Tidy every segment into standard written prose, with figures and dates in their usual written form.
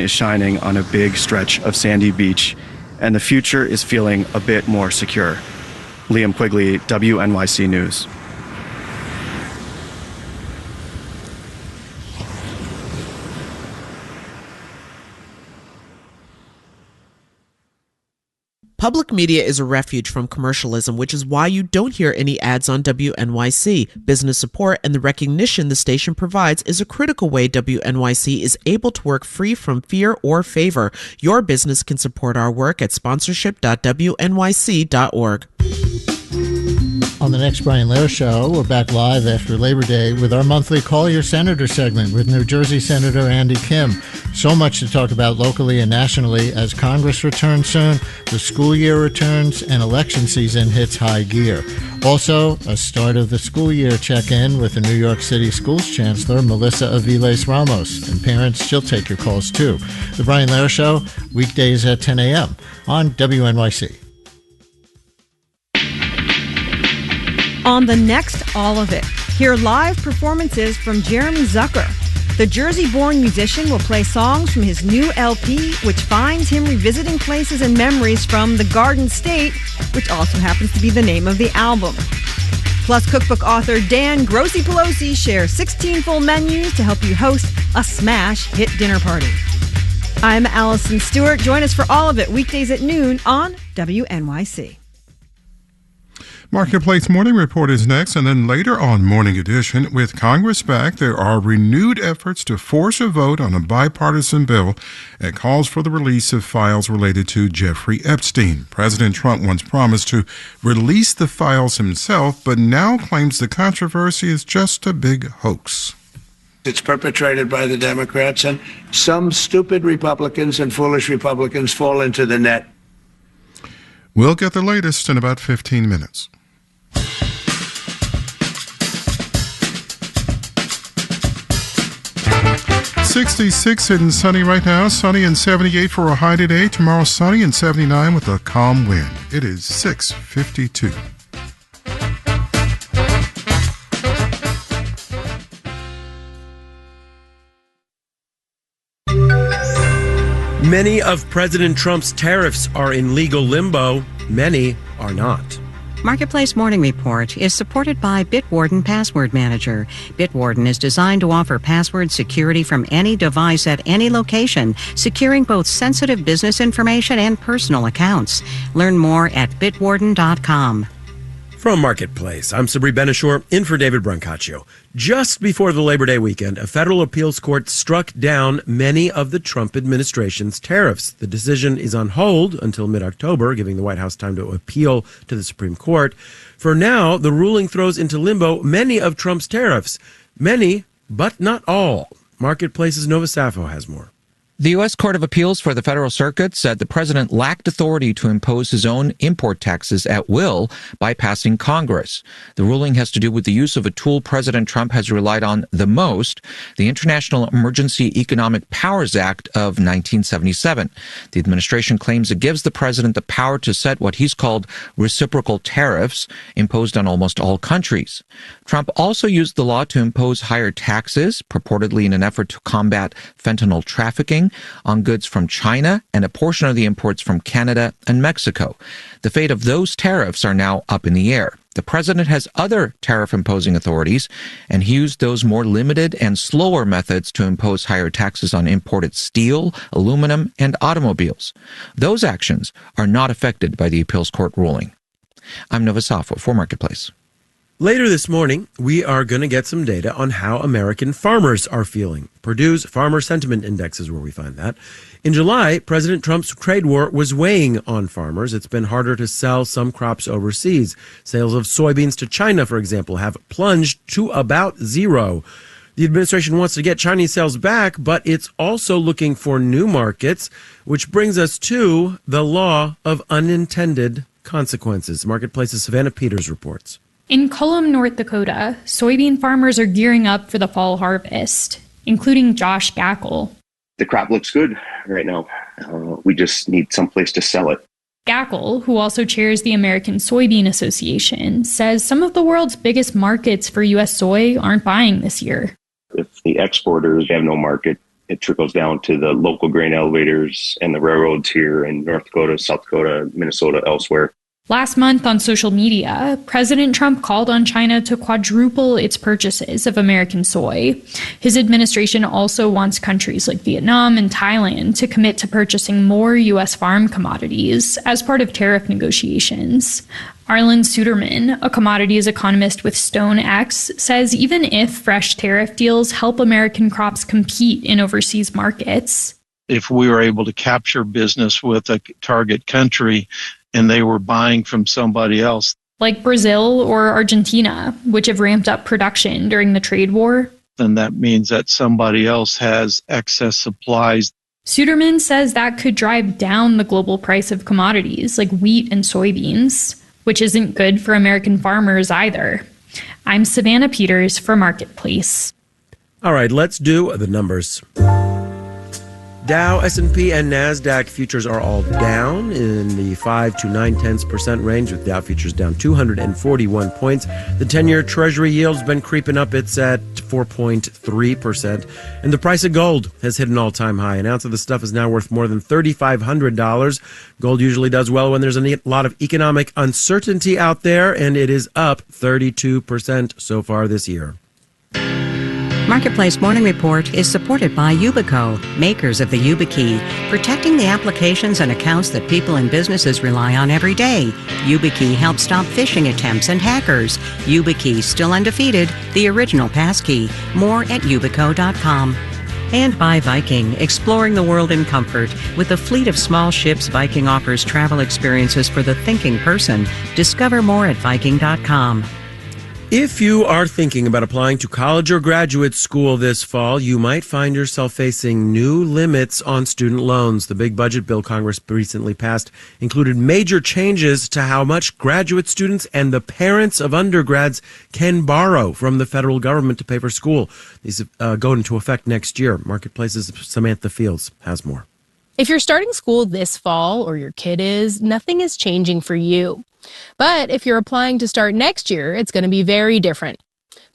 is shining on a big stretch of sandy beach, and the future is feeling a bit more secure. Liam Quigley, WNYC News. Public media is a refuge from commercialism, which is why you don't hear any ads on WNYC. Business support and the recognition the station provides is a critical way WNYC is able to work free from fear or favor. Your business can support our work at sponsorship.wnyc.org. On the next Brian Lehrer Show, we're back live after Labor Day with our monthly Call Your Senator segment with New Jersey Senator Andy Kim. So much to talk about locally and nationally as Congress returns soon, the school year returns, and election season hits high gear. Also, a start of the school year check-in with the New York City Schools Chancellor, Melissa Aviles Ramos. And parents, she'll take your calls too. The Brian Lehrer Show, weekdays at 10 a.m. on WNYC. On the next All of It, hear live performances from Jeremy Zucker. The Jersey-born musician will play songs from his new LP, which finds him revisiting places and memories from the Garden State, which also happens to be the name of the album. Plus, cookbook author Dan Grossi Pelosi shares 16 full menus to help you host a smash hit dinner party. I'm Allison Stewart. Join us for All of It, weekdays at noon on WNYC. Marketplace Morning Report is next, and then later on Morning Edition. With Congress back, there are renewed efforts to force a vote on a bipartisan bill that calls for the release of files related to Jeffrey Epstein. President Trump once promised to release the files himself, but now claims the controversy is just a big hoax. It's perpetrated by the Democrats, and some stupid Republicans and foolish Republicans fall into the net. We'll get the latest in about 15 minutes. 66 and sunny right now. Sunny and 78 for a high today. Tomorrow sunny and 79 with a calm wind. It is 6:52. Many of President Trump's tariffs are in legal limbo. Many are not. Marketplace Morning Report is supported by Bitwarden Password Manager. Bitwarden is designed to offer password security from any device at any location, securing both sensitive business information and personal accounts. Learn more at bitwarden.com. From Marketplace, I'm Sabri Benishore, in for David Brancaccio. Just before the Labor Day weekend, a federal appeals court struck down many of the Trump administration's tariffs. The decision is on hold until mid-October, giving the White House time to appeal to the Supreme Court. For now, the ruling throws into limbo many of Trump's tariffs. Many, but not all. Marketplace's Nova Safo has more. The U.S. Court of Appeals for the Federal Circuit said the president lacked authority to impose his own import taxes at will, bypassing Congress. The ruling has to do with the use of a tool President Trump has relied on the most, the International Emergency Economic Powers Act of 1977. The administration claims it gives the president the power to set what he's called reciprocal tariffs imposed on almost all countries. Trump also used the law to impose higher taxes, purportedly in an effort to combat fentanyl trafficking, on goods from China and a portion of the imports from Canada and Mexico. The fate of those tariffs are now up in the air. The president has other tariff-imposing authorities, and he used those more limited and slower methods to impose higher taxes on imported steel, aluminum, and automobiles. Those actions are not affected by the appeals court ruling. I'm Nova Safo for Marketplace. Later this morning, we are going to get some data on how American farmers are feeling. Purdue's Farmer Sentiment Index is where we find that. In July, President Trump's trade war was weighing on farmers. It's been harder to sell some crops overseas. Sales of soybeans to China, for example, have plunged to about zero. The administration wants to get Chinese sales back, but it's also looking for new markets, which brings us to the law of unintended consequences. Marketplace's Savannah Peters reports. In Cullum, North Dakota, soybean farmers are gearing up for the fall harvest, including Josh Gackle. The crop looks good right now. We just need someplace to sell it. Gackle, who also chairs the American Soybean Association, says some of the world's biggest markets for U.S. soy aren't buying this year. If the exporters have no market, it trickles down to the local grain elevators and the railroads here in North Dakota, South Dakota, Minnesota, elsewhere. Last month on social media, President Trump called on China to quadruple its purchases of American soy. His administration also wants countries like Vietnam and Thailand to commit to purchasing more U.S. farm commodities as part of tariff negotiations. Arlen Suderman, a commodities economist with StoneX, says even if fresh tariff deals help American crops compete in overseas markets, if we were able to capture business with a target country and they were buying from somebody else, like Brazil or Argentina, which have ramped up production during the trade war, then that means that somebody else has excess supplies. Suderman says that could drive down the global price of commodities like wheat and soybeans, which isn't good for American farmers either. I'm Savannah Peters for Marketplace. All right, let's do the numbers. Dow, S&P, and NASDAQ futures are all down in the 5 to 9/10% range, with Dow futures down 241 points. The 10-year Treasury yield's been creeping up. It's at 4.3%. And the price of gold has hit an all-time high. An ounce of the stuff is now worth more than $3,500. Gold usually does well when there's a lot of economic uncertainty out there, and it is up 32% so far this year. Marketplace Morning Report is supported by Yubico, makers of the YubiKey, protecting the applications and accounts that people and businesses rely on every day. YubiKey helps stop phishing attempts and hackers. YubiKey, still undefeated, the original passkey. More at yubico.com. And by Viking, exploring the world in comfort. With a fleet of small ships, Viking offers travel experiences for the thinking person. Discover more at Viking.com. If you are thinking about applying to college or graduate school this fall, you might find yourself facing new limits on student loans. The big budget bill Congress recently passed included major changes to how much graduate students and the parents of undergrads can borrow from the federal government to pay for school. These go into effect next year. Marketplace's Samantha Fields has more. If you're starting school this fall, or your kid is, nothing is changing for you. But if you're applying to start next year, it's going to be very different.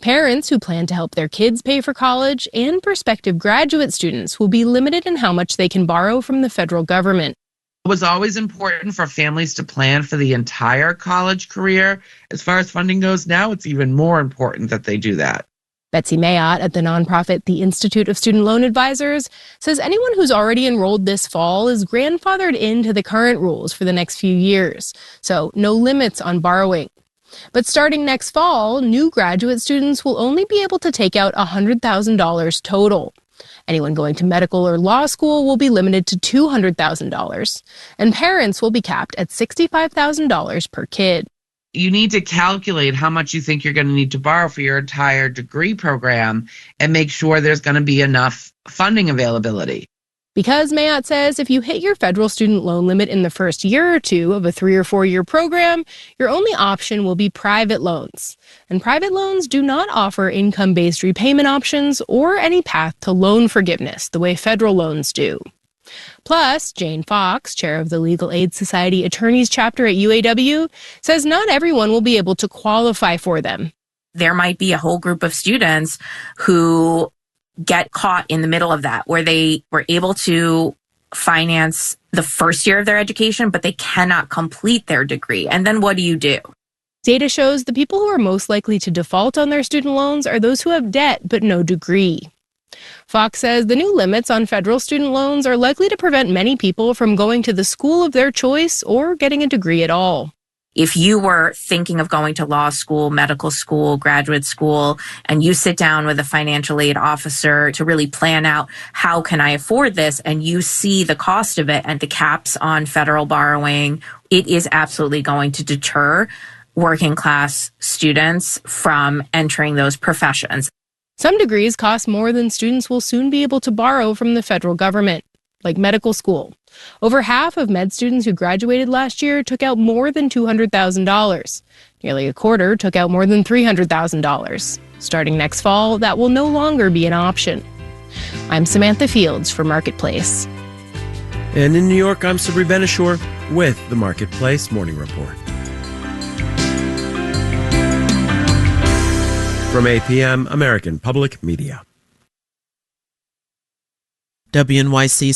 Parents who plan to help their kids pay for college and prospective graduate students will be limited in how much they can borrow from the federal government. It was always important for families to plan for the entire college career. As far as funding goes now, it's even more important that they do that. Betsy Mayotte at the nonprofit The Institute of Student Loan Advisors says anyone who's already enrolled this fall is grandfathered into the current rules for the next few years, so no limits on borrowing. But starting next fall, new graduate students will only be able to take out $100,000 total. Anyone going to medical or law school will be limited to $200,000, and parents will be capped at $65,000 per kid. You need to calculate how much you think you're going to need to borrow for your entire degree program and make sure there's going to be enough funding availability. Because Mayotte says if you hit your federal student loan limit in the first year or two of a 3 or 4 year program, your only option will be private loans. And private loans do not offer income-based repayment options or any path to loan forgiveness the way federal loans do. Plus, Jane Fox, chair of the Legal Aid Society Attorneys Chapter at UAW, says not everyone will be able to qualify for them. There might be a whole group of students who get caught in the middle of that, where they were able to finance the first year of their education, but they cannot complete their degree. And then what do you do? Data shows the people who are most likely to default on their student loans are those who have debt but no degree. Fox says the new limits on federal student loans are likely to prevent many people from going to the school of their choice or getting a degree at all. If you were thinking of going to law school, medical school, graduate school, and you sit down with a financial aid officer to really plan out how can I afford this, and you see the cost of it and the caps on federal borrowing, it is absolutely going to deter working class students from entering those professions. Some degrees cost more than students will soon be able to borrow from the federal government, like medical school. Over half of med students who graduated last year took out more than $200,000. Nearly a quarter took out more than $300,000. Starting next fall, that will no longer be an option. I'm Samantha Fields for Marketplace. And in New York, I'm Sabri Benishore with the Marketplace Morning Report. From APM, American Public Media. WNYC